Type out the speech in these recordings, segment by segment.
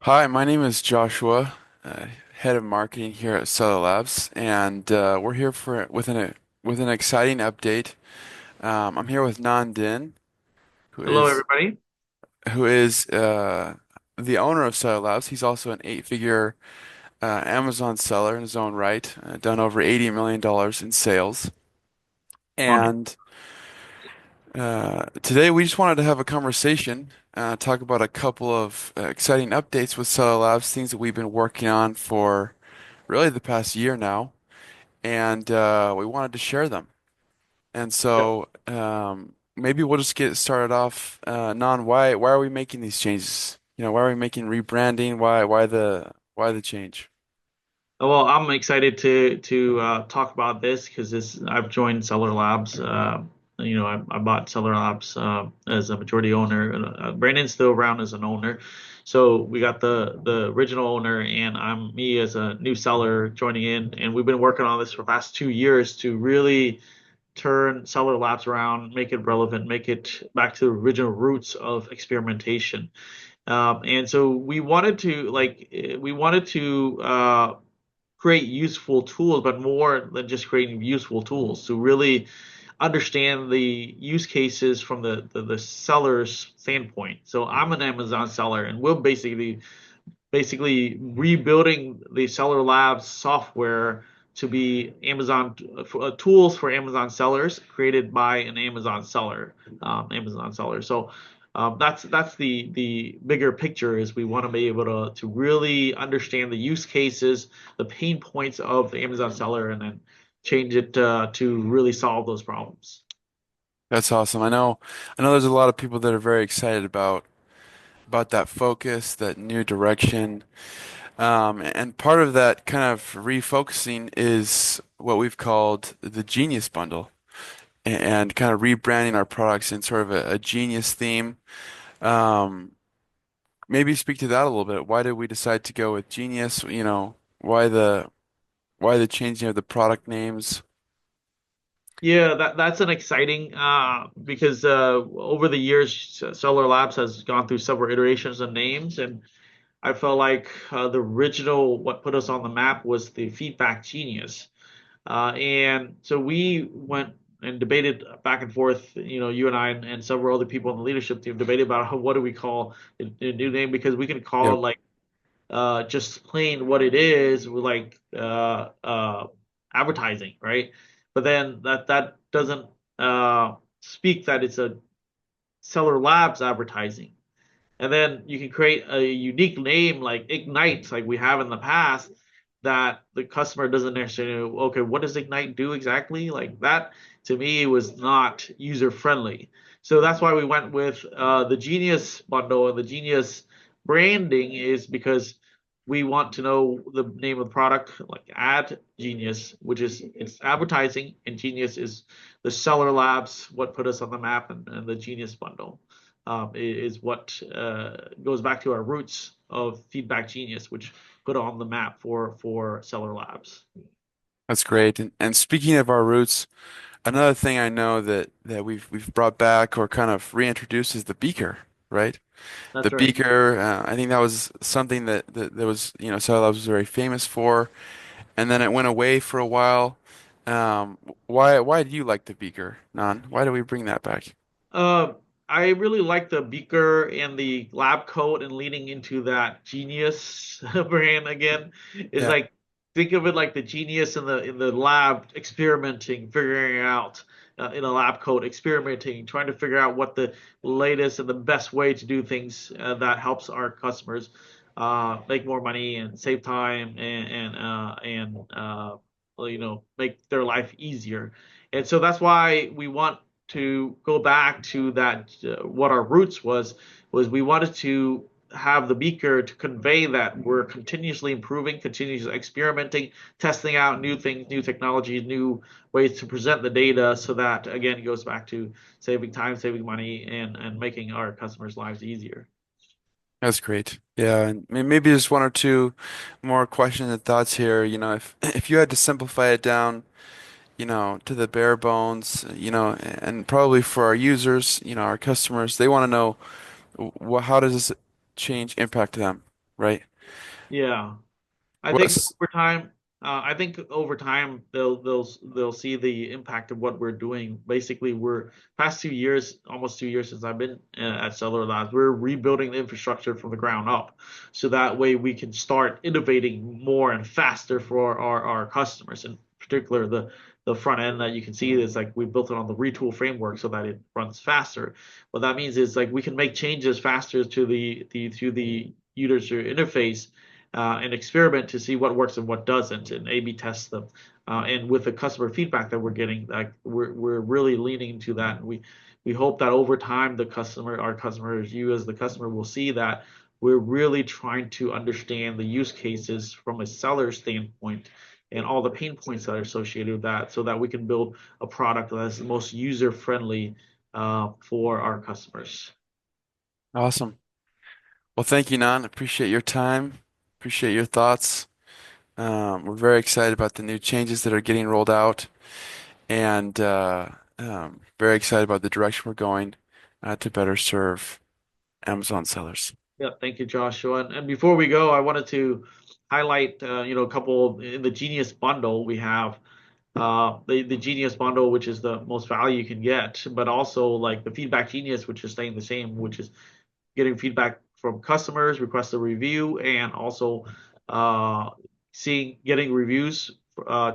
Hi, my name is Joshua, head of marketing here at Cellar Labs, and we're here for with an exciting update. I'm here with Nan Din, who Hello, is everybody. who is the owner of Cellar Labs. He's also an eight-figure Amazon seller in his own right, done over $80 million in sales. Wonderful. And today we just wanted to have a conversation, talk about a couple of exciting updates with Cellar Labs, things that we've been working on for really the past year now, and we wanted to share them. And Yep. so maybe we'll just get started off. Nan, why are we making these changes? Why are we making rebranding? Why the change? Well, I'm excited to talk about this because this I've joined Seller Labs. I bought Seller Labs as a majority owner. Brandon's still around as an owner, so we got the original owner, and I'm me as a new seller joining in, and we've been working on this for the past 2 years to really turn Seller Labs around, make it relevant, make it back to the original roots of experimentation. And so we wanted to create useful tools, but more than just creating useful tools to really understand the use cases from the seller's standpoint. So I'm an Amazon seller, and we're basically rebuilding the Seller Labs software to be tools for Amazon sellers created by an Amazon seller. So that's the bigger picture is we want to be able to really understand the use cases, the pain points of the Amazon seller, and then change it to really solve those problems. That's awesome. I know there's a lot of people that are very excited about that focus, that new direction. And part of that kind of refocusing is what we've called the Genius Bundle, and kind of rebranding our products in sort of a genius theme. Um, Maybe speak to that a little bit. Why did we decide to go with Genius? Why the changing of the product names? Yeah, that's an exciting because over the years, Seller Labs has gone through several iterations of names, and I felt like the original what put us on the map was the feedback genius. And so we went and debated back and forth, you and I and several other people in the leadership team debated about what do we call the new name because we can call Yep, it like just plain what it is, like advertising, right? But then that doesn't speak that it's a Seller Labs advertising. And then you can create a unique name like Ignite, like we have in the past, that the customer doesn't necessarily know, okay, what does Ignite do exactly? Like that to me was not user friendly. So that's why we went with the Genius bundle and the Genius branding is because we want to know the name of the product, like Ad Genius, which is it's advertising, and Genius is the Seller Labs, what put us on the map, and the Genius bundle is what goes back to our roots of Feedback Genius, which put on the map for Seller Labs. that's great. And speaking of our roots, another thing I know that we've brought back or kind of reintroduced is the beaker, right? The That's right. beaker. I think that was something that was Cellar Labs was very famous for, and then it went away for a while. Why do you like the beaker, Nan? Why do we bring that back? Uh, I really like the beaker and the lab coat and leaning into that genius brand again. Is Yeah. like think of it like the genius in the lab experimenting, figuring out in a lab coat, experimenting, trying to figure out what the latest and the best way to do things that helps our customers make more money and save time and well, make their life easier. And so that's why we want to go back to that what our roots was we wanted to have the beaker to convey that we're continuously improving, continuously experimenting, testing out new things, new technologies, new ways to present the data so that again it goes back to saving time, saving money, and making our customers' lives easier. That's great. Yeah, and maybe just one or two more questions and thoughts here. If you had to simplify it down, to the bare bones, and probably for our users, our customers, they want to know how does this change impact them, right? Yeah. I think What's over time, they'll see the impact of what we're doing. Basically, we're past 2 years, almost 2 years since I've been at Cellular Labs. We're rebuilding the infrastructure from the ground up, so that way we can start innovating more and faster for our customers. In particular, the front end that you can see is like we built it on the retool framework so that it runs faster. What that means is like we can make changes faster to the user interface and experiment to see what works and what doesn't, and A/B test them. And with the customer feedback that we're getting, like we're really leaning into that. And we hope that over time, our customers, you as the customer, will see that we're really trying to understand the use cases from a seller standpoint and all the pain points that are associated with that, so that we can build a product that's the most user friendly for our customers. awesome? Well, thank you, Nan. Appreciate your time. Appreciate your thoughts. We're very excited about the new changes that are getting rolled out, and very excited about the direction we're going to better serve Amazon sellers. Yeah, thank you, Joshua. And before we go, I wanted to highlight, a couple in the Genius bundle. We have the Genius bundle, which is the most value you can get, but also like the Feedback Genius, which is staying the same, which is getting feedback from customers, request a review, and also uh, getting reviews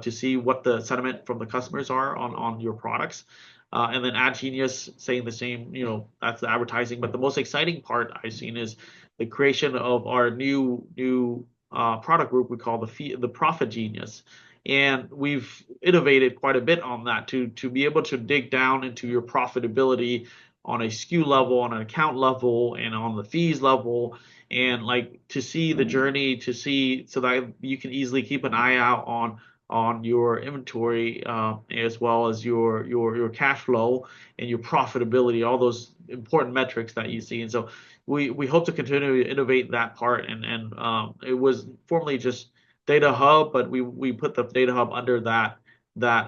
to see what the sentiment from the customers are on your products. And then Ad Genius saying the same, that's the advertising. But the most exciting part I've seen is the creation of our new product group we call the Profit Genius. And we've innovated quite a bit on that to be able to dig down into your profitability on a SKU level, on an account level, and on the fees level, and like to see the journey, to see so that you can easily keep an eye out on your inventory, as well as your cash flow and your profitability, all those important metrics that you see. And so we hope to continue to innovate that part. And it was formerly just Data Hub, but we put the Data Hub under that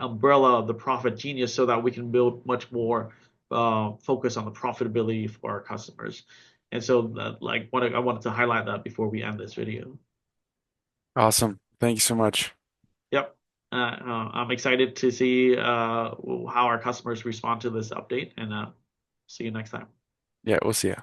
umbrella of the Profit Genius so that we can build much more focus on the profitability for our customers. And so, I wanted to highlight that before we end this video. Awesome. Thank you so much. Yep. I'm excited to see how our customers respond to this update, and see you next time. Yeah, we'll see ya.